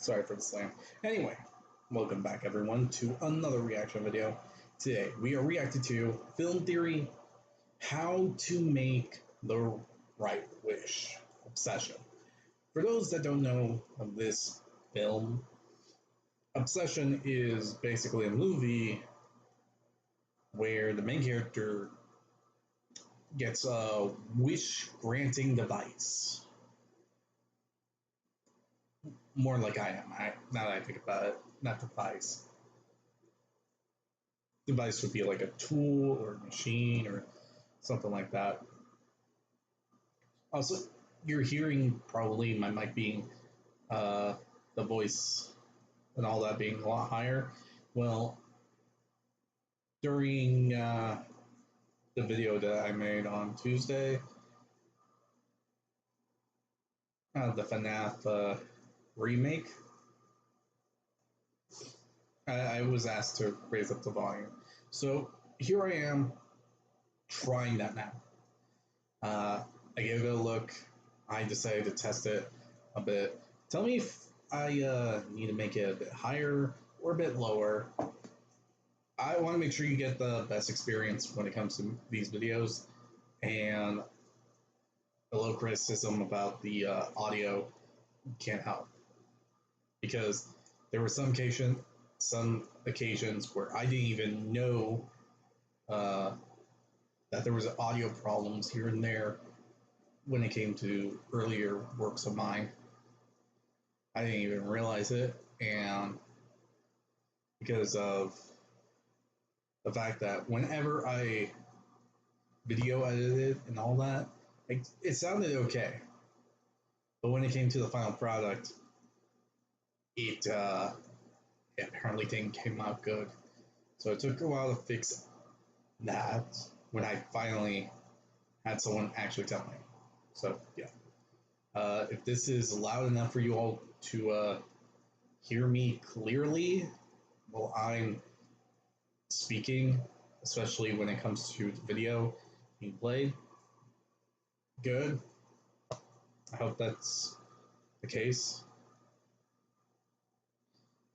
Sorry for the slam. Anyway, welcome back everyone to another reaction video. Today we are reacting to Film Theory, How to Make the Right Wish, Obsession. For those that don't know of this film, Obsession is basically a movie where the main character gets a wish granting device. More like I am. Now that I think about it, not device. Device would be like a tool or a machine or something like that. Also, you're hearing probably my mic being the voice and all that being a lot higher. Well, during the video that I made on Tuesday, the FNAF remake, I was asked to raise up the volume. So here I am trying that now. I gave it a look. I decided to test it a bit. Tell me if I need to make it a bit higher or a bit lower. I want to make sure you get the best experience when it comes to these videos, and a little criticism about the audio can't help, because there were some occasions where I didn't even know that there was audio problems here and there when it came to earlier works of mine. I didn't even realize it, and because of the fact that whenever I video edited and all that, it sounded okay. But when it came to the final product, it apparently didn't come out good. So it took a while to fix that when I finally had someone actually tell me. So yeah, if this is loud enough for you all to hear me clearly while I'm speaking, especially when it comes to the video being played, good. I hope that's the case.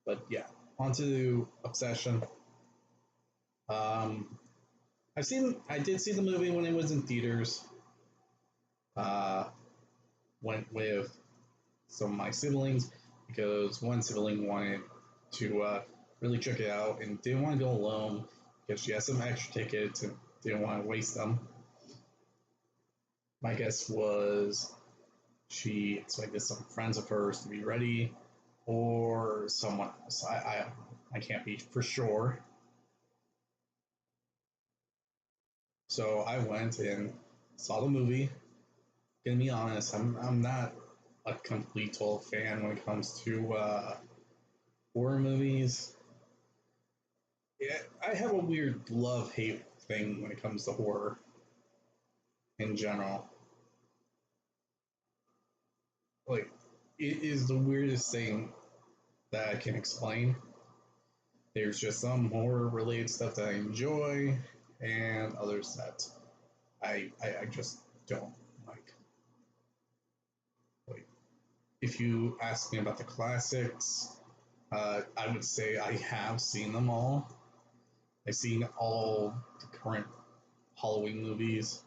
But yeah, on to Obsession. I did see the movie when it was in theaters. Went with some of my siblings because one sibling wanted to really check it out and didn't want to go alone because she had some extra tickets and didn't want to waste them. My guess was she expected some friends of hers to be ready or someone else. I can't be for sure. So I went and saw the movie. Gonna be honest, I'm not a complete total fan when it comes to horror movies. Yeah, I have a weird love-hate thing when it comes to horror in general. Like, it is the weirdest thing that I can explain. There's just some horror-related stuff that I enjoy, and others that I just don't like. Like, if you ask me about the classics, I would say I have seen them all. I've seen all the current Halloween movies.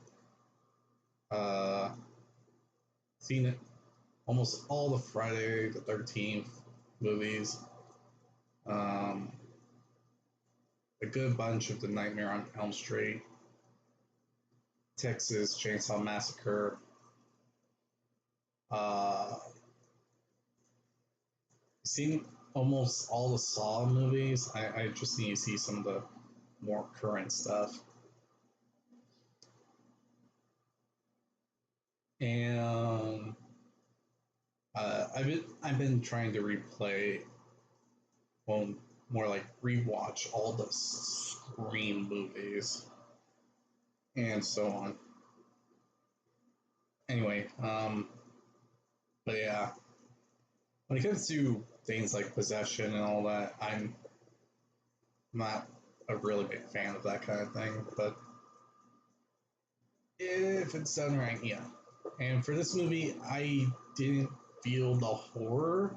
Seen it almost all the Friday the 13th movies. Um, a good bunch of the Nightmare on Elm Street, Texas Chainsaw Massacre. Seen almost all the Saw movies. I just need to see some of the more current stuff. And I've been trying to replay, well, more like rewatch all the Scream movies and so on. Anyway, but yeah, when it comes to things like possession and all that, I'm not a really big fan of that kind of thing. But if it's done right, yeah. And for this movie, I didn't feel the horror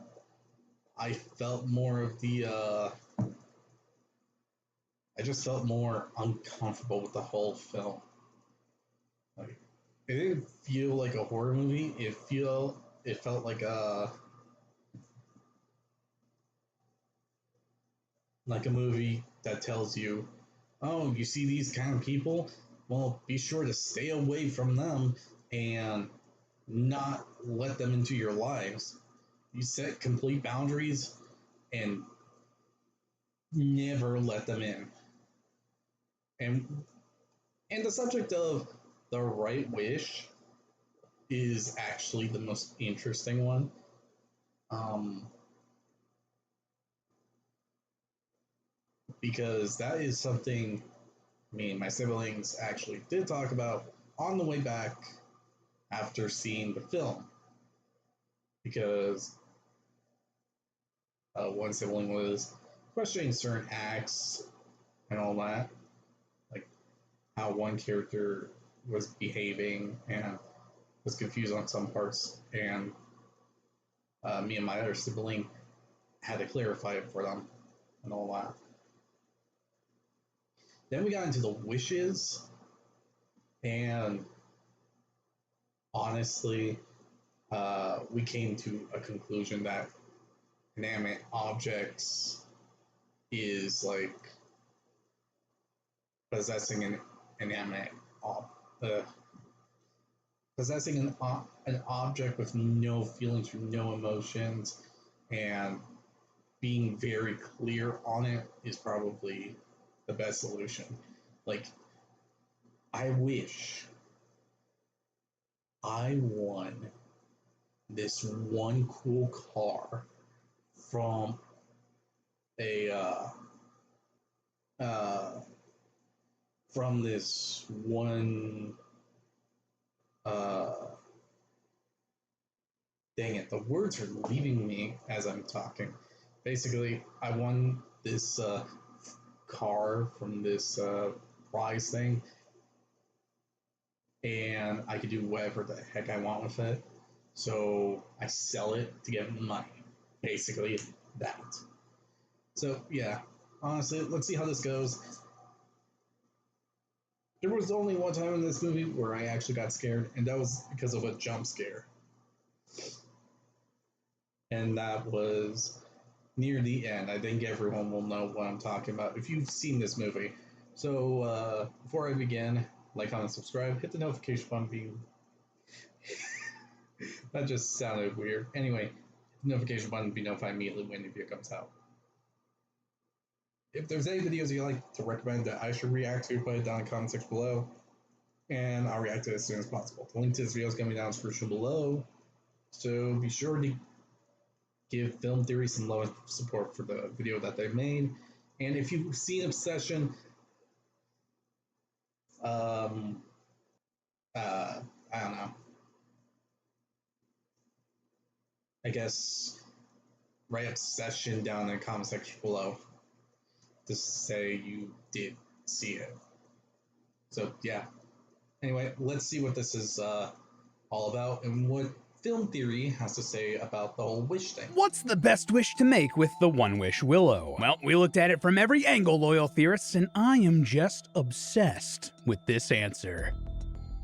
I felt more of the I just felt more uncomfortable with the whole film. Like, it didn't feel like a horror movie. It felt like a movie that tells you, oh, you see these kind of people? Well, be sure to stay away from them and not let them into your lives. You set complete boundaries and never let them in. And and the subject of the right wish is actually the most interesting one. Um, because that is something me and my siblings actually did talk about on the way back after seeing the film. Because one sibling was questioning certain acts and all that, like how one character was behaving and was confused on some parts, and me and my other sibling had to clarify it for them and all that. Then we got into the wishes, and honestly, we came to a conclusion that inanimate objects is like possessing an inanimate ob- uh, possessing an object with no feelings, no emotions, and being very clear on it is probably the best solution. Like, I wish I won this one cool car from a uh, from this one uh, dang it, the words are leaving me as I'm talking. Basically, I won this car from this prize thing, and I could do whatever the heck I want with it. So I sell it to get money. Basically, that. So yeah, honestly, let's see how this goes. There was only one time in this movie where I actually got scared, and that was because of a jump scare. And that was near the end. I think everyone will know what I'm talking about if you've seen this movie. So before I begin, like, comment, subscribe, hit the notification button. That just sounded weird. Anyway, notification button to be notified immediately when the video comes out. If there's any videos you'd like to recommend that I should react to, put it down in the comment section below, and I'll react to it as soon as possible. The link to this video is going to be down in the description below, so be sure to give Film Theory some love support for the video that they made. And if you've seen Obsession, I don't know. I guess write Obsession down in the comment section below to say you did see it. So yeah. Anyway, let's see what this is all about and what Film Theory has to say about the whole wish thing. What's the best wish to make with the One Wish Willow? Well, we looked at it from every angle, loyal theorists, and I am just obsessed with this answer.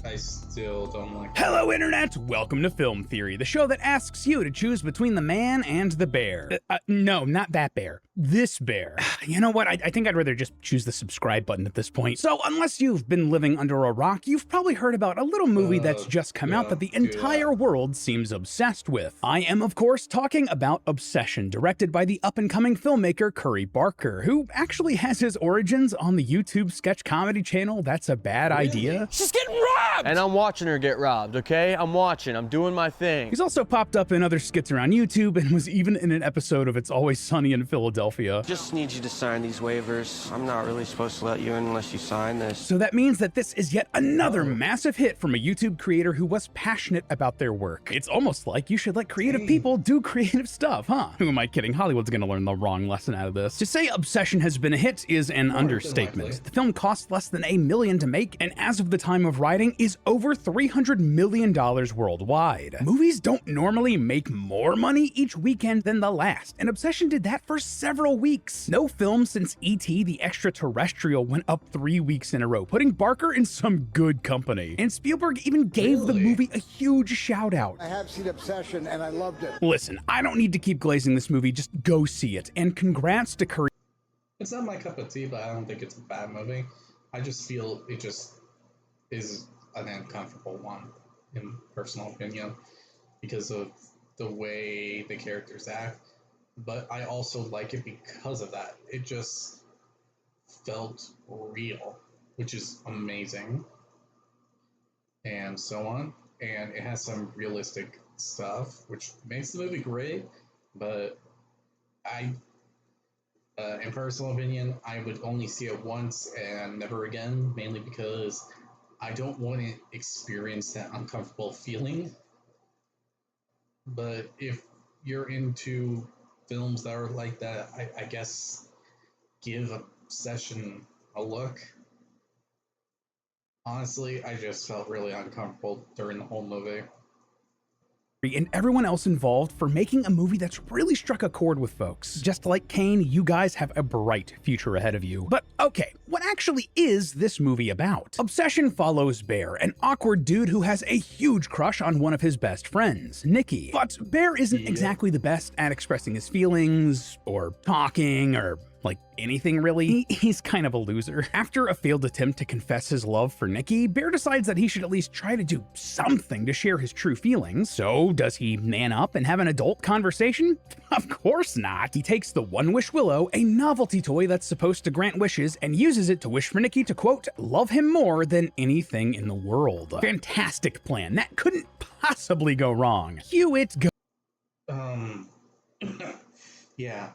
I still don't like it. Hello, Internet! Welcome to Film Theory, the show that asks you to choose between the man and the bear. No, not that bear. This bear. You know what? I think I'd rather just choose the subscribe button at this point. So, unless you've been living under a rock, you've probably heard about a little movie that's just come out that the entire world seems obsessed with. I am, of course, talking about Obsession, directed by the up-and-coming filmmaker Curry Barker, who actually has his origins on the YouTube sketch comedy channel That's a Bad Idea. She's getting robbed! And I'm watching her get robbed, okay? I'm watching. I'm doing my thing. He's also popped up in other skits around YouTube and was even in an episode of It's Always Sunny in Philadelphia. Just need you to sign these waivers. I'm not really supposed to let you in unless you sign this. So that means that this is yet another massive hit from a YouTube creator who was passionate about their work. It's almost like you should let creative people do creative stuff, huh? Who am I kidding? Hollywood's gonna learn the wrong lesson out of this. To say Obsession has been a hit is an understatement. The film cost less than $1 million to make, and as of the time of writing, is is over $300 million worldwide. Movies don't normally make more money each weekend than the last, and Obsession did that for several weeks. No film since E.T. the Extraterrestrial went up 3 weeks in a row, putting Barker in some good company. And Spielberg even gave the movie a huge shout out. I have seen Obsession and I loved it. Listen, I don't need to keep glazing this movie, just go see it. And congrats to Curry. It's not my cup of tea, but I don't think it's a bad movie. I just feel it just is an uncomfortable one, in personal opinion, because of the way the characters act. But I also like it because of that. It just felt real, which is amazing, and so on. And it has some realistic stuff, which makes the movie great. But in personal opinion, I would only see it once and never again, mainly because I don't want to experience that uncomfortable feeling. But if you're into films that are like that, I guess give Obsession a look. Honestly, I just felt really uncomfortable during the whole movie. And everyone else involved for making a movie that's really struck a chord with folks. Just like Kane, you guys have a bright future ahead of you. But okay, what actually is this movie about? Obsession follows Bear, an awkward dude who has a huge crush on one of his best friends, Nikki. But Bear isn't exactly the best at expressing his feelings, or talking, or like anything really. He's kind of a loser. After a failed attempt to confess his love for Nikki, Bear decides that he should at least try to do something to share his true feelings. So does he man up and have an adult conversation? Of course not. He takes the One Wish Willow, a novelty toy that's supposed to grant wishes, and uses it to wish for Nikki to, quote, love him more than anything in the world. Fantastic plan. That couldn't possibly go wrong. Cue it go. Yeah.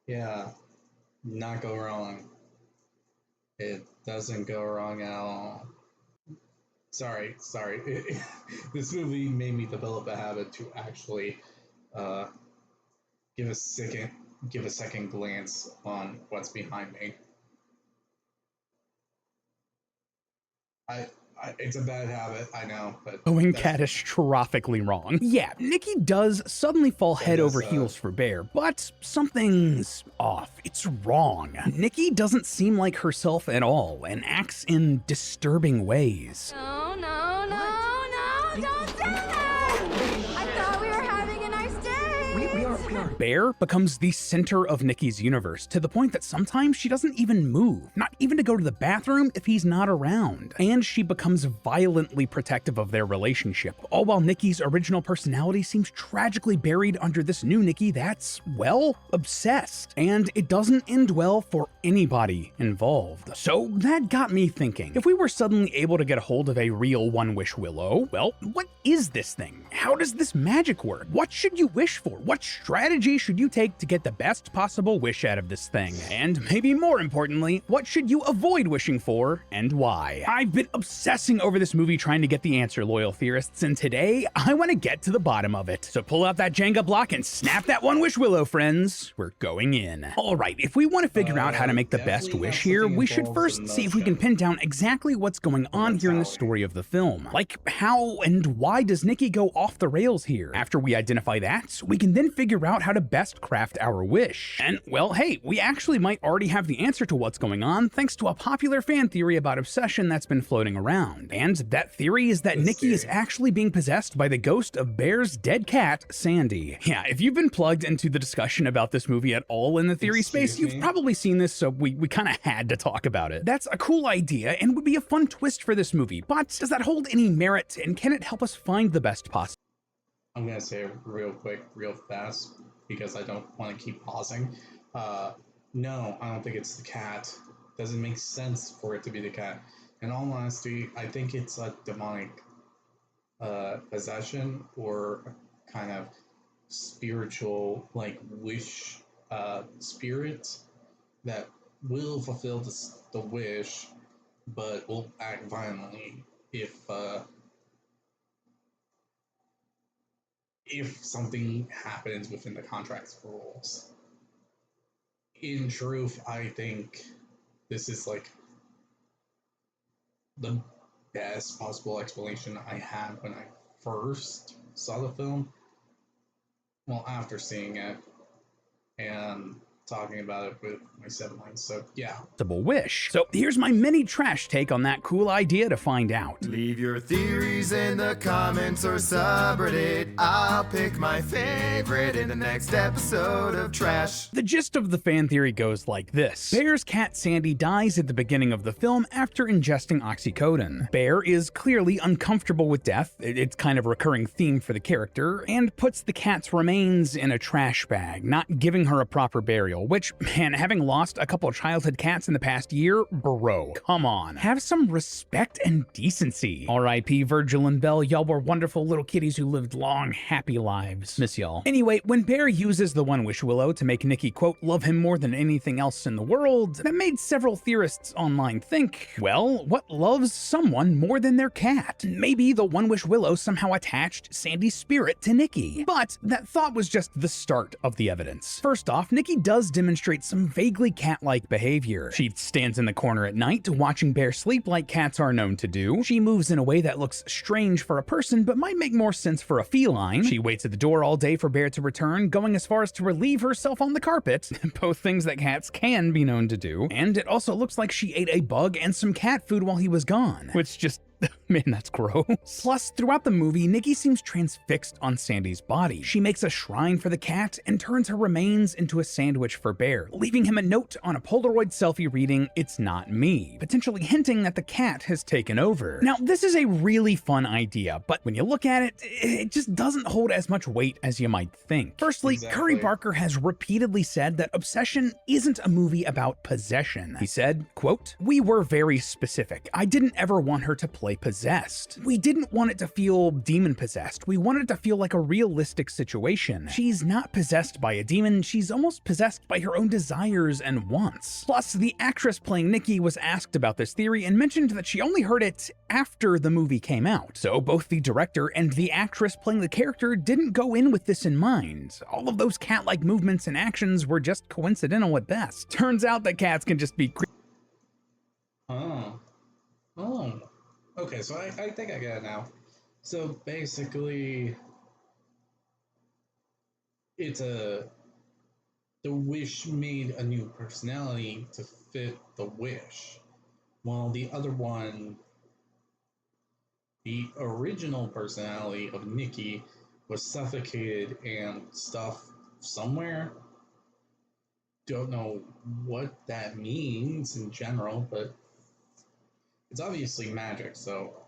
Yeah, not go wrong. It doesn't go wrong at all. Sorry. This movie made me develop a habit to actually uh, give a second glance on what's behind me. It's a bad habit, I know, but Going catastrophically wrong. Yeah, Nikki does suddenly fall head over heels for Bear, but something's off. It's wrong. Nikki doesn't seem like herself at all and acts in disturbing ways. No, don't do that! I thought we were having a nice day. We are. Bear becomes the center of Nikki's universe, to the point that sometimes she doesn't even move, not even to go to the bathroom if he's not around. And she becomes violently protective of their relationship, all while Nikki's original personality seems tragically buried under this new Nikki that's, well, obsessed. And it doesn't end well for anybody involved. So that got me thinking, if we were suddenly able to get a hold of a real One Wish Willow, well, what is this thing? How does this magic work? What should you wish for? What strategy should you take to get the best possible wish out of this thing? And maybe more importantly, what should you avoid wishing for and why? I've been obsessing over this movie trying to get the answer, loyal theorists, and today I want to get to the bottom of it. So pull out that Jenga block and snap that One Wish Willow, friends. We're going in. All right, if we want to figure out how to make the best wish here, we should first see if we can pin down exactly what's going on here in the story of the film. Like, how and why does Nikki go off the rails here? After we identify that, we can then figure out how to best craft our wish. And, well, hey, we actually might already have the answer to what's going on thanks to a popular fan theory about obsession that's been floating around. And that theory is that Nikki is actually being possessed by the ghost of Bear's dead cat, Sandy. Yeah, if you've been plugged into the discussion about this movie at all in the theory space, you've probably seen this, so we kind of had to talk about it. That's a cool idea and would be a fun twist for this movie, but does that hold any merit, and can it help us find the best possible? I'm gonna say it real quick, real fast, because I don't want to keep pausing. No, I don't think it's the cat. Doesn't make sense for it to be the cat. In all honesty, I think it's a demonic possession or a kind of spiritual, like, wish spirit that will fulfill the wish, but will act violently if something happens within the contract's rules. In truth, I think this is like the best possible explanation I had when I first saw the film. Well, after seeing it and talking about it with my siblings. So yeah. Wish. So here's my mini trash take on that cool idea to find out. Leave your theories in the comments or subreddit. I'll pick my favorite in the next episode of Trash. The gist of the fan theory goes like this. Bear's cat Sandy dies at the beginning of the film after ingesting oxycodone. Bear is clearly uncomfortable with death, it's kind of a recurring theme for the character, and puts the cat's remains in a trash bag, not giving her a proper burial. Which, man, having lost a couple of childhood cats in the past year, bro, come on. Have some respect and decency. R.I.P. Virgil and Belle, y'all were wonderful little kitties who lived long, happy lives. Miss y'all. Anyway, when Bear uses the One-Wish Willow to make Nikki, quote, love him more than anything else in the world, that made several theorists online think, well, what loves someone more than their cat? Maybe the One-Wish Willow somehow attached Sandy's spirit to Nikki. But that thought was just the start of the evidence. First off, Nikki does demonstrate some vaguely cat-like behavior. She stands in the corner at night, watching Bear sleep like cats are known to do. She moves in a way that looks strange for a person, but might make more sense for a feline. She waits at the door all day for Bear to return, going as far as to relieve herself on the carpet, both things that cats can be known to do. And it also looks like she ate a bug and some cat food while he was gone, which just man, that's gross. Plus, throughout the movie, Nikki seems transfixed on Sandy's body. She makes a shrine for the cat and turns her remains into a sandwich for Bear, leaving him a note on a Polaroid selfie reading, "It's not me," potentially hinting that the cat has taken over. Now, this is a really fun idea, but when you look at it, it just doesn't hold as much weight as you might think. Firstly, Curry Barker has repeatedly said that Obsession isn't a movie about possession. He said, quote, "We were very specific. I didn't ever want her to play possessed. We didn't want it to feel demon-possessed. We wanted it to feel like a realistic situation. She's not possessed by a demon, she's almost possessed by her own desires and wants." Plus, the actress playing Nikki was asked about this theory and mentioned that she only heard it after the movie came out. So both the director and the actress playing the character didn't go in with this in mind. All of those cat-like movements and actions were just coincidental at best. Turns out that cats can just be Oh. Okay, so I think I get it now. So basically, the wish made a new personality to fit the wish, while the other one, the original personality of Nikki, was suffocated and stuffed somewhere. Don't know what that means in general, but it's obviously magic, so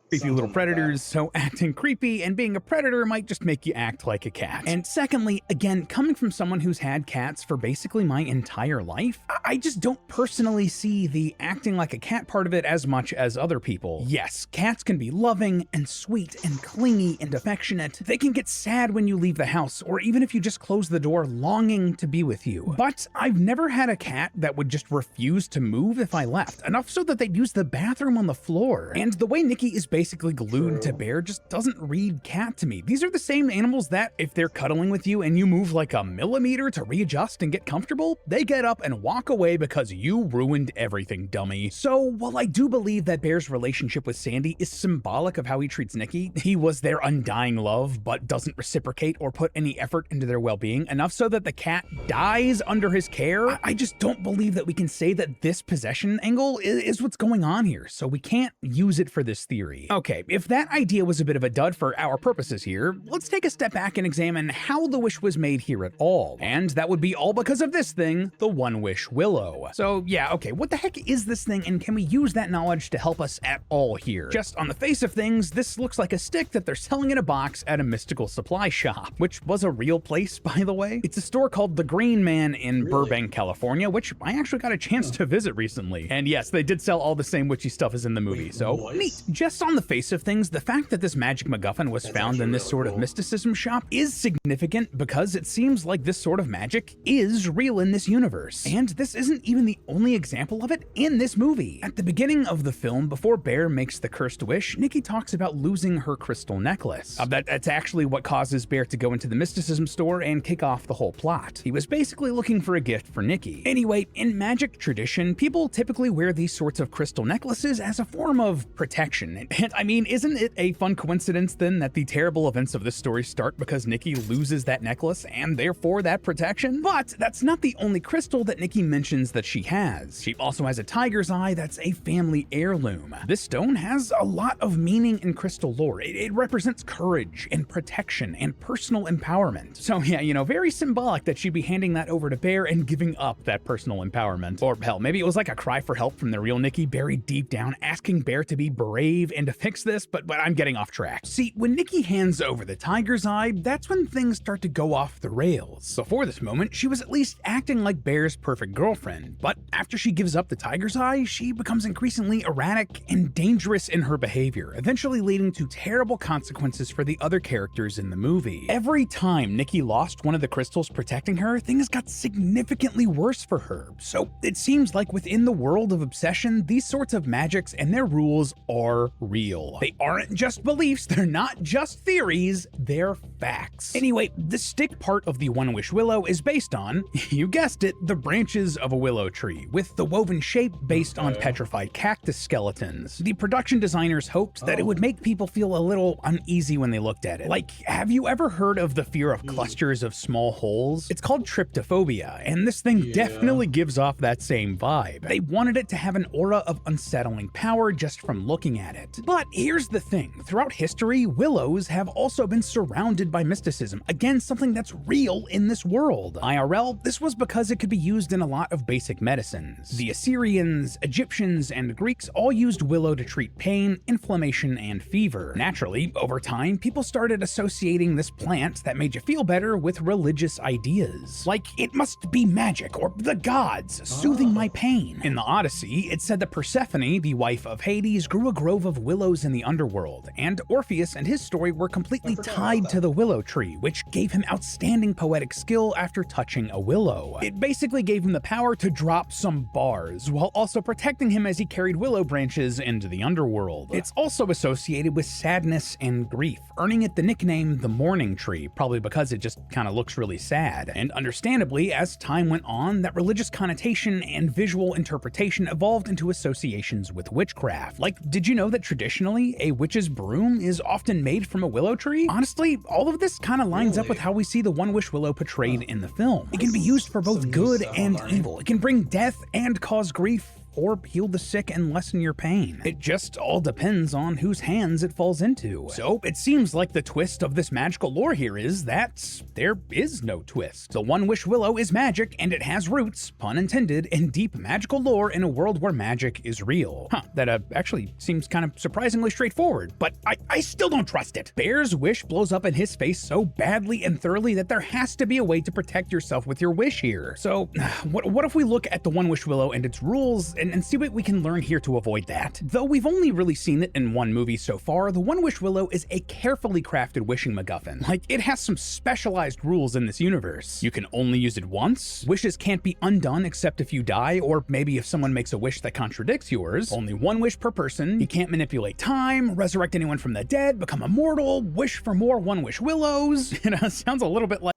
creepy little predators, so acting creepy and being a predator might just make you act like a cat. And secondly, again, coming from someone who's had cats for basically my entire life, I just don't personally see the acting like a cat part of it as much as other people. Yes, cats can be loving and sweet and clingy and affectionate. They can get sad when you leave the house, or even if you just close the door, longing to be with you. But I've never had a cat that would just refuse to move if I left, enough so that they'd use the bathroom on the floor. And the way Nikki is basically glued to Bear just doesn't read cat to me. These are the same animals that, if they're cuddling with you and you move like a millimeter to readjust and get comfortable, they get up and walk away because you ruined everything, dummy. So while I do believe that Bear's relationship with Sandy is symbolic of how he treats Nikki, he was their undying love but doesn't reciprocate or put any effort into their well-being, enough so that the cat dies under his care, I just don't believe that we can say that this possession angle is what's going on here, so we can't use it for this theory. Okay, if that idea was a bit of a dud for our purposes here, let's take a step back and examine how the wish was made here at all. And that would be all because of this thing, the One-Wish Willow. So yeah, okay, what the heck is this thing, and can we use that knowledge to help us at all here? Just on the face of things, this looks like a stick that they're selling in a box at a mystical supply shop, which was a real place, by the way. It's a store called The Green Man in Burbank, California, which I actually got a chance to visit recently. And yes, they did sell all the same witchy stuff as in the movie, so neat. Just on the face of things, the fact that this magic MacGuffin was found in this sort of mysticism shop is significant because it seems like this sort of magic is real in this universe. And this this isn't even the only example of it in this movie. At the beginning of the film, before Bear makes the cursed wish, Nikki talks about losing her crystal necklace. That's actually what causes Bear to go into the mysticism store and kick off the whole plot. He was basically looking for a gift for Nikki. Anyway, in magic tradition, people typically wear these sorts of crystal necklaces as a form of protection. And I mean, isn't it a fun coincidence then that the terrible events of this story start because Nikki loses that necklace and therefore that protection? But that's not the only crystal that Nikki mentions that she has. She also has a tiger's eye that's a family heirloom. This stone has a lot of meaning in crystal lore. It represents courage and protection and personal empowerment. So yeah, you know, very symbolic that she'd be handing that over to Bear and giving up that personal empowerment. Or hell, maybe it was like a cry for help from the real Nikki buried deep down, asking Bear to be brave and to fix this, but I'm getting off track. See, when Nikki hands over the tiger's eye, that's when things start to go off the rails. Before this moment, she was at least acting like Bear's perfect girlfriend, but after she gives up the tiger's eye, she becomes increasingly erratic and dangerous in her behavior, eventually leading to terrible consequences for the other characters in the movie. Every time Nikki lost one of the crystals protecting her, things got significantly worse for her. So it seems like within the world of obsession, these sorts of magics and their rules are real. They aren't just beliefs, they're not just theories, they're facts. Anyway, the stick part of the One Wish Willow is based on, you guessed it, the branches of a willow tree, with the woven shape based on petrified cactus skeletons. The production designers hoped that it would make people feel a little uneasy when they looked at it. Like, have you ever heard of the fear of clusters of small holes? It's called tryptophobia, and this thing definitely gives off that same vibe. They wanted it to have an aura of unsettling power just from looking at it. But here's the thing, throughout history, willows have also been surrounded by mysticism, again something that's real in this world. IRL, this was because it could be used in a lot of basic medicines. The Assyrians, Egyptians, and Greeks all used willow to treat pain, inflammation, and fever. Naturally, over time, people started associating this plant that made you feel better with religious ideas. Like, it must be magic, or the gods, soothing my pain. In the Odyssey, it said that Persephone, the wife of Hades, grew a grove of willows in the underworld, and Orpheus and his story were completely tied to the willow tree, which gave him outstanding poetic skill after touching a willow. It basically gave him the power to drop some bars, while also protecting him as he carried willow branches into the underworld. It's also associated with sadness and grief, earning it the nickname the mourning tree, probably because it just kind of looks really sad. And understandably, as time went on, that religious connotation and visual interpretation evolved into associations with witchcraft. Like, did you know that traditionally, a witch's broom is often made from a willow tree? Honestly, all of this kind of lines up with how we see the One Wish Willow portrayed in the film. It can be used for both good and evil. It can bring death and cause grief, or heal the sick and lessen your pain. It just all depends on whose hands it falls into. So it seems like the twist of this magical lore here is that there is no twist. The One Wish Willow is magic, and it has roots, pun intended, in deep magical lore in a world where magic is real. That actually seems kind of surprisingly straightforward, but I still don't trust it. Bear's wish blows up in his face so badly and thoroughly that there has to be a way to protect yourself with your wish here. So what if we look at the One Wish Willow and its rules and see what we can learn here to avoid that. Though we've only really seen it in one movie so far, the One Wish Willow is a carefully crafted wishing MacGuffin. Like, it has some specialized rules in this universe. You can only use it once, wishes can't be undone except if you die, or maybe if someone makes a wish that contradicts yours, only one wish per person, you can't manipulate time, resurrect anyone from the dead, become immortal, wish for more One Wish Willows. You know, sounds a little bit like...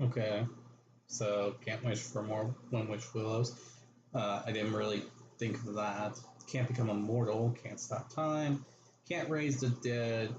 Okay, so can't wish for more One Wish Willows. I didn't really think of that. Can't become immortal, can't stop time, can't raise the dead,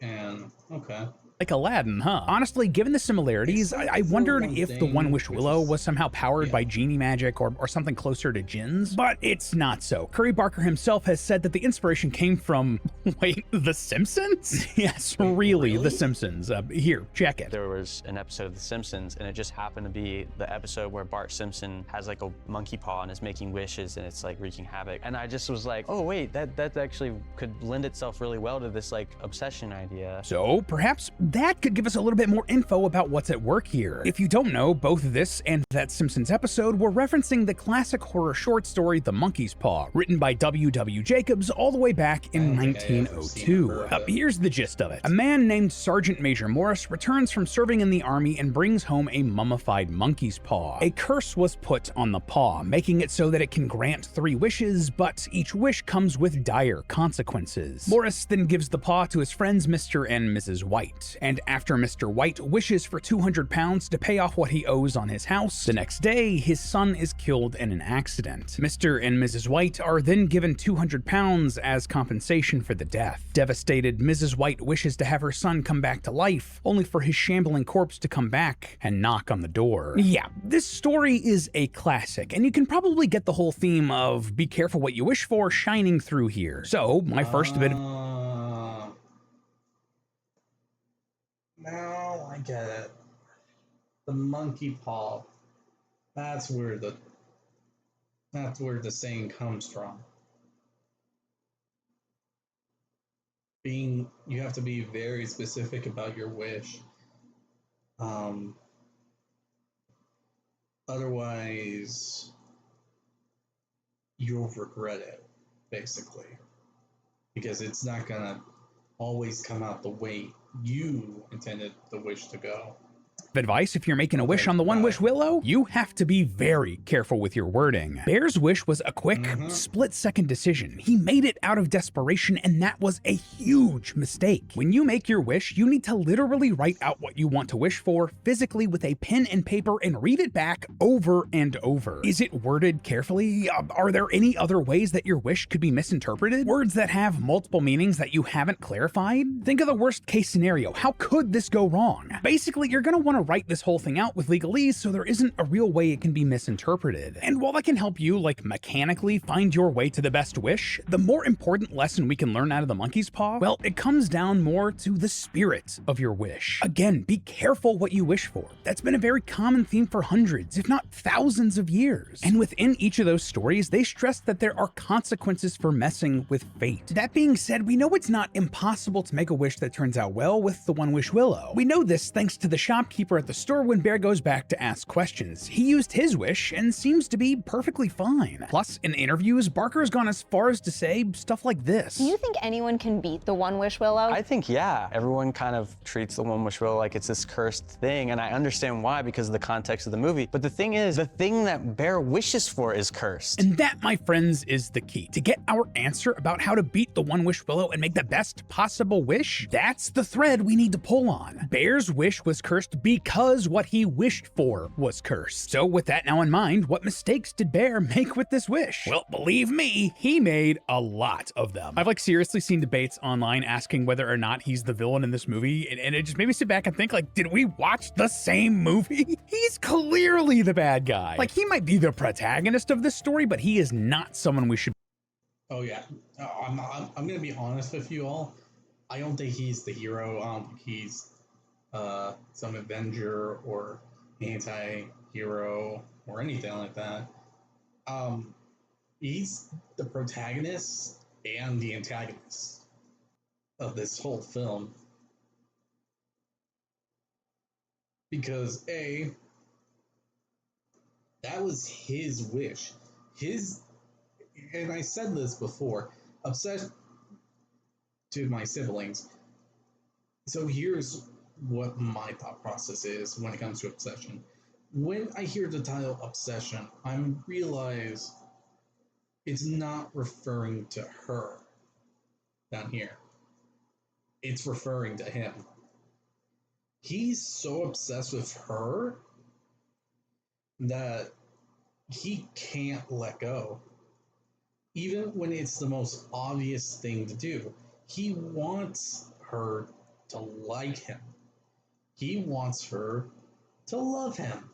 and okay. Like Aladdin, huh? Honestly, given the similarities, I wondered if the One Wish Willow was somehow powered by genie magic or something closer to jinns, but it's not so. Curry Barker himself has said that the inspiration came from, wait, The Simpsons? Yes, really, The Simpsons. Here, check it. There was an episode of The Simpsons, and it just happened to be the episode where Bart Simpson has like a monkey paw and is making wishes, and it's like wreaking havoc. And I just was like, oh wait, that actually could lend itself really well to this like obsession idea. So perhaps that could give us a little bit more info about what's at work here. If you don't know, both this and that Simpsons episode were referencing the classic horror short story The Monkey's Paw, written by W. Jacobs all the way back in 1902. Here's the gist of it. A man named Sergeant Major Morris returns from serving in the army and brings home a mummified monkey's paw. A curse was put on the paw, making it so that it can grant 3 wishes, but each wish comes with dire consequences. Morris then gives the paw to his friends Mr. and Mrs. White, and after Mr. White wishes for 200 pounds to pay off what he owes on his house, the next day his son is killed in an accident. Mr. and Mrs. White are then given 200 pounds as compensation for the death. Devastated, Mrs. White wishes to have her son come back to life, only for his shambling corpse to come back and knock on the door. Yeah, this story is a classic, and you can probably get the whole theme of be careful what you wish for shining through here. So, my first bit of... Now I get it. The monkey paw. That's where the saying comes from. You have to be very specific about your wish. Otherwise, you'll regret it, basically. Because it's not gonna always come out the way you intended the wish to go. Advice: if you're making a wish on the One Wish Willow, you have to be very careful with your wording. Bear's wish was a quick, split-second decision. He made it out of desperation, and that was a huge mistake. When you make your wish, you need to literally write out what you want to wish for physically with a pen and paper and read it back over and over. Is it worded carefully? Are there any other ways that your wish could be misinterpreted? Words that have multiple meanings that you haven't clarified? Think of the worst case scenario. How could this go wrong? Basically, you're going to want to write this whole thing out with legalese so there isn't a real way it can be misinterpreted. And while that can help you, like, mechanically find your way to the best wish, the more important lesson we can learn out of the monkey's paw, well, it comes down more to the spirit of your wish. Again, be careful what you wish for. That's been a very common theme for hundreds, if not thousands of years. And within each of those stories, they stress that there are consequences for messing with fate. That being said, we know it's not impossible to make a wish that turns out well with the One Wish Willow. We know this thanks to the shopkeeper at the store when Bear goes back to ask questions. He used his wish and seems to be perfectly fine. Plus, in interviews, Barker's gone as far as to say stuff like this. Do you think anyone can beat the One Wish Willow? I think, yeah. Everyone kind of treats the One Wish Willow like it's this cursed thing, and I understand why because of the context of the movie. But the thing is, the thing that Bear wishes for is cursed. And that, my friends, is the key. To get our answer about how to beat the One Wish Willow and make the best possible wish, that's the thread we need to pull on. Bear's wish was cursed because what he wished for was cursed. So with that now in mind, what mistakes did Bear make with this wish? Well, believe me, he made a lot of them. I've seriously seen debates online asking whether or not he's the villain in this movie, and it just made me sit back and think, did we watch the same movie? He's clearly the bad guy. He might be the protagonist of this story, but he is not someone we should... Oh yeah, I'm gonna be honest with you all. I don't think he's the hero. I don't think he's some Avenger or anti-hero or anything like that. He's the protagonist and the antagonist of this whole film. Because that was his wish. And I said this before, obsessed to my siblings. So here's what my thought process is when it comes to obsession. When I hear the title obsession, I realize it's not referring to her down here. It's referring to him. He's so obsessed with her that he can't let go. Even when it's the most obvious thing to do. He wants her to like him. He wants her to love him.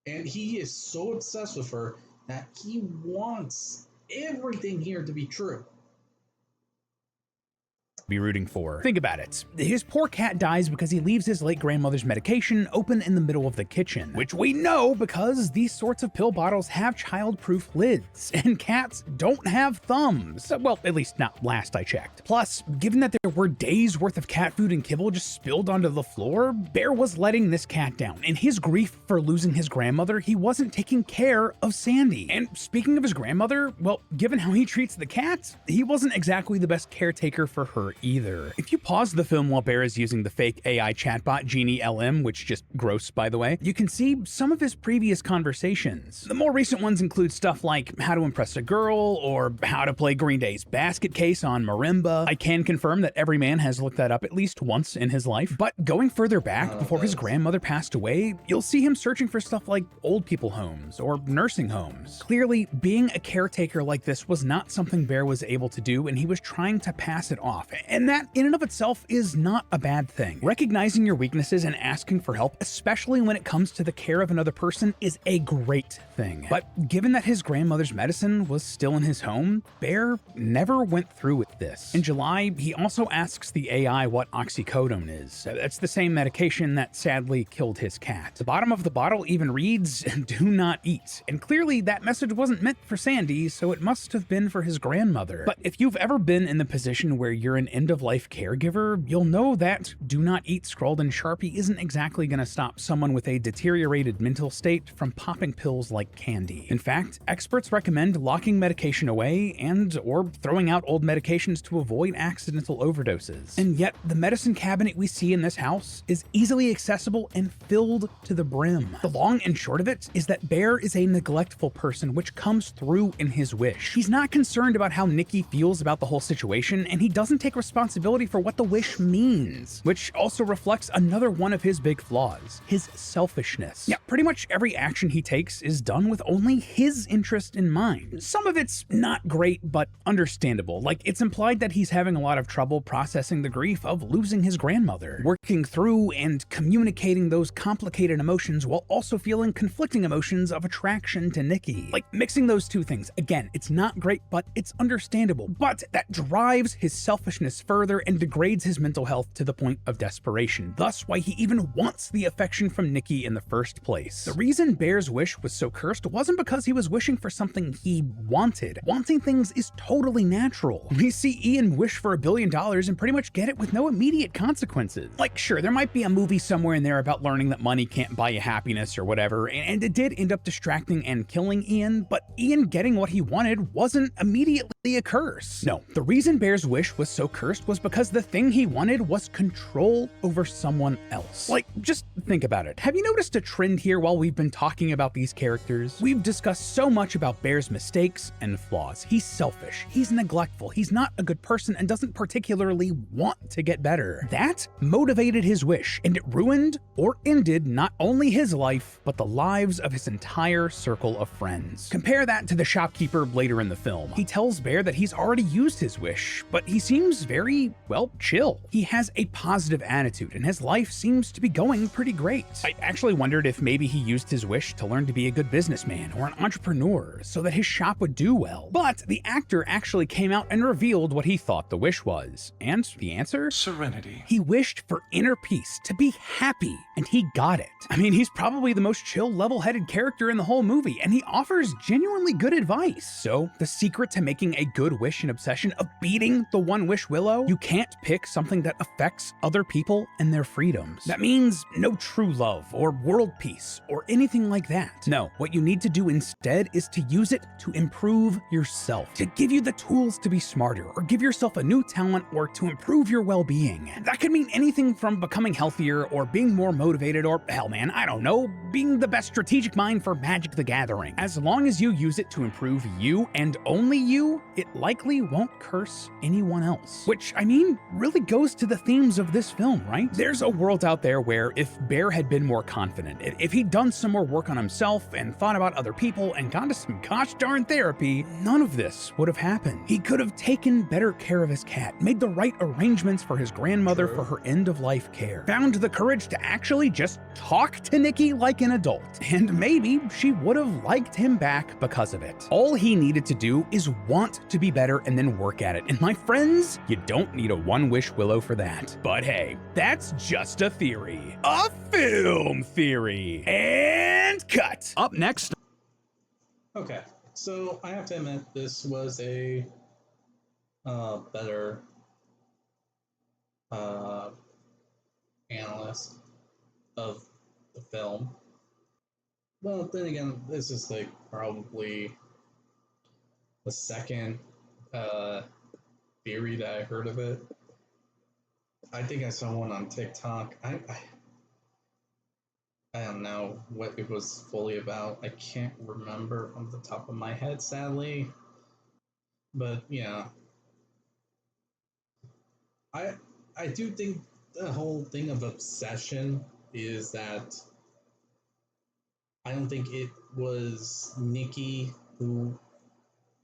And he is so obsessed with her that he wants everything here to be true. be rooting for. Think about it. His poor cat dies because he leaves his late grandmother's medication open in the middle of the kitchen, which we know because these sorts of pill bottles have child-proof lids, and cats don't have thumbs. Well, at least not last I checked. Plus, given that there were days worth of cat food and kibble just spilled onto the floor, Bear was letting this cat down. In his grief for losing his grandmother, he wasn't taking care of Sandy. And speaking of his grandmother, well, given how he treats the cat, he wasn't exactly the best caretaker for her either. If you pause the film while Bear is using the fake AI chatbot Genie LM, which just gross by the way, you can see some of his previous conversations. The more recent ones include stuff like how to impress a girl or how to play Green Day's Basket Case on marimba. I can confirm that every man has looked that up at least once in his life, but going further back before his grandmother passed away, you'll see him searching for stuff like old people homes or nursing homes. Clearly, being a caretaker like this was not something Bear was able to do, and he was trying to pass it off. And that in and of itself is not a bad thing. Recognizing your weaknesses and asking for help, especially when it comes to the care of another person, is a great thing. But given that his grandmother's medicine was still in his home, Bear never went through with this. In July, he also asks the AI what oxycodone is. That's the same medication that sadly killed his cat. The bottom of the bottle even reads, "Do not eat." And clearly that message wasn't meant for Sandy, so it must have been for his grandmother. But if you've ever been in the position where you're an end-of-life caregiver, you'll know that "do not eat" scrawled in Sharpie isn't exactly going to stop someone with a deteriorated mental state from popping pills like candy. In fact, experts recommend locking medication away or throwing out old medications to avoid accidental overdoses. And yet, the medicine cabinet we see in this house is easily accessible and filled to the brim. The long and short of it is that Bear is a neglectful person, which comes through in his wish. He's not concerned about how Nikki feels about the whole situation, and he doesn't take responsibility for what the wish means, which also reflects another one of his big flaws, his selfishness. Yeah, pretty much every action he takes is done with only his interest in mind. Some of it's not great, but understandable. Like, it's implied that he's having a lot of trouble processing the grief of losing his grandmother, working through and communicating those complicated emotions while also feeling conflicting emotions of attraction to Nikki. Like, mixing those two things. Again, it's not great, but it's understandable. But that drives his selfishness further and degrades his mental health to the point of desperation. Thus, why he even wants the affection from Nikki in the first place. The reason Bear's wish was so cursed wasn't because he was wishing for something he wanted. Wanting things is totally natural. We see Ian wish for $1 billion and pretty much get it with no immediate consequences. Like, sure, there might be a movie somewhere in there about learning that money can't buy you happiness or whatever, and it did end up distracting and killing Ian, but Ian getting what he wanted wasn't immediately a curse. No, the reason Bear's wish was so cursed was because the thing he wanted was control over someone else. Like, just think about it. Have you noticed a trend here while we've been talking about these characters? We've discussed so much about Bear's mistakes and flaws. He's selfish, he's neglectful, he's not a good person, and doesn't particularly want to get better. That motivated his wish, and it ruined or ended not only his life, but the lives of his entire circle of friends. Compare that to the shopkeeper later in the film. He tells Bear that he's already used his wish, but he seems very, well, chill. He has a positive attitude, and his life seems to be going pretty great. I actually wondered if maybe he used his wish to learn to be a good businessman or an entrepreneur so that his shop would do well. But the actor actually came out and revealed what he thought the wish was. And the answer? Serenity. He wished for inner peace, to be happy, and he got it. I mean, he's probably the most chill, level-headed character in the whole movie, and he offers genuinely good advice. So, the secret to making a good wish an obsession, of beating the one-wish willow, you can't pick something that affects other people and their freedoms. That means no true love, or world peace, or anything like that. No, what you need to do instead is to use it to improve yourself, to give you the tools to be smarter, or give yourself a new talent, or to improve your well-being. That could mean anything from becoming healthier, or being more motivated, or hell man, I don't know, being the best strategic mind for Magic the Gathering. As long as you use it to improve you and only you, it likely won't curse anyone else. Which, I mean, really goes to the themes of this film, right? There's a world out there where if Bear had been more confident, if he'd done some more work on himself and thought about other people and gone to some gosh darn therapy, none of this would have happened. He could have taken better care of his cat, made the right arrangements for his grandmother for her end-of-life care, found the courage to actually just talk to Nikki like an adult, and maybe she would have liked him back because of it. All he needed to do is want to be better and then work at it. And my friends, you You don't need a one-wish willow for that. But hey, that's just a theory. A film theory. And cut. Up next. Okay, so I have to admit this was a better analyst of the film. Well, then again, this is like probably the second theory that I heard of it. I think I saw one on TikTok. I don't know what it was fully about. I can't remember from the top of my head, sadly. But yeah, I do think the whole thing of obsession is that I don't think it was Nikki who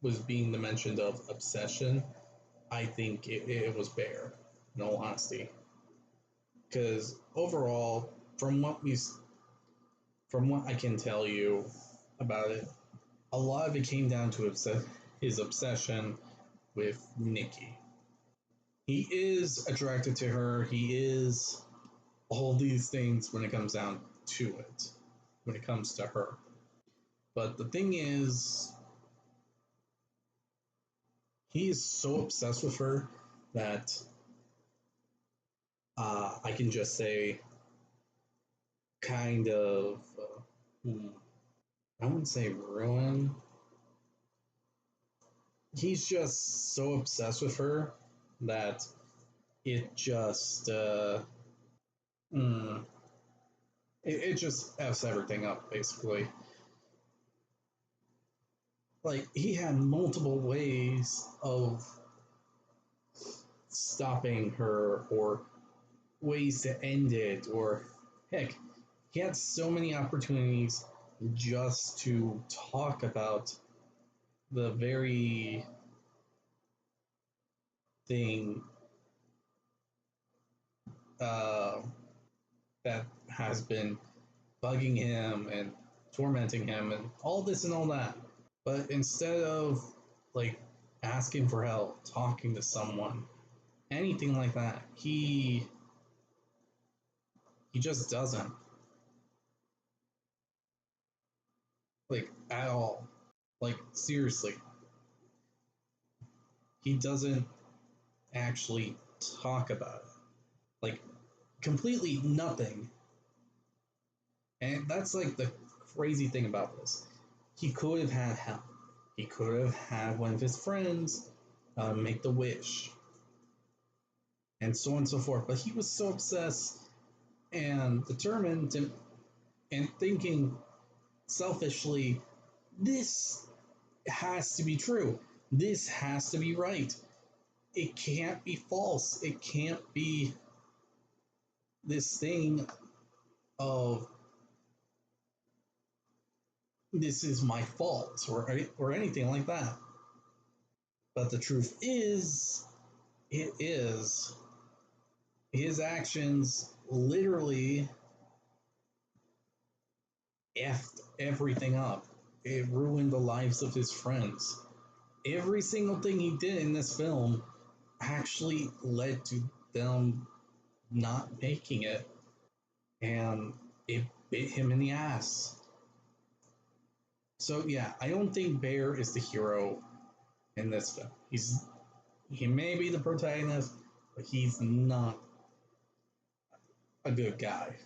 was being the mention of obsession. I think it was Bear, in all honesty. Because overall, from what I can tell you about it, a lot of it came down to his obsession with Nikki. He is attracted to her. He is all these things when it comes down to it, when it comes to her. But the thing is, he is so obsessed with her that I can just say, kind of, I wouldn't say ruin. He's just so obsessed with her that it just, it just f's everything up, basically. Like, he had multiple ways of stopping her, or ways to end it, or heck, he had so many opportunities just to talk about the very thing that has been bugging him and tormenting him and all this and all that. But instead of like asking for help, talking to someone, anything like that, he just doesn't. Like at all. Like seriously. He doesn't actually talk about it. Like completely nothing. And that's like the crazy thing about this. He could have had help. He could have had one of his friends make the wish, and so on and so forth. But he was so obsessed and determined and thinking selfishly, this has to be true. This has to be right. It can't be false. It can't be this thing of this is my fault or anything like that. But the truth is, it is. His actions literally effed everything up. It ruined the lives of his friends. Every single thing he did in this film actually led to them not making it. And it bit him in the ass. So yeah, I don't think Bear is the hero in this film. He may be the protagonist, but he's not a good guy.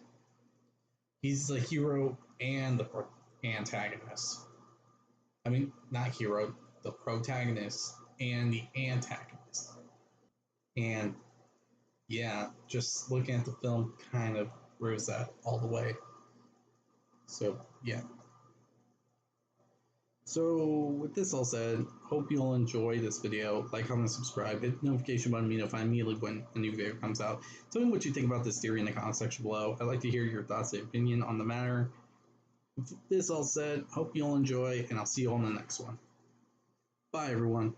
He's the hero and the antagonist. I mean, not hero, the protagonist and the antagonist. And yeah, just looking at the film kind of proves that all the way. So yeah. So with this all said, hope you all enjoy this video. Like, comment, subscribe, hit the notification button to be notified immediately when a new video comes out. Tell me what you think about this theory in the comment section below. I'd like to hear your thoughts and opinion on the matter. With this all said, hope you all enjoy, and I'll see you all in the next one. Bye, everyone.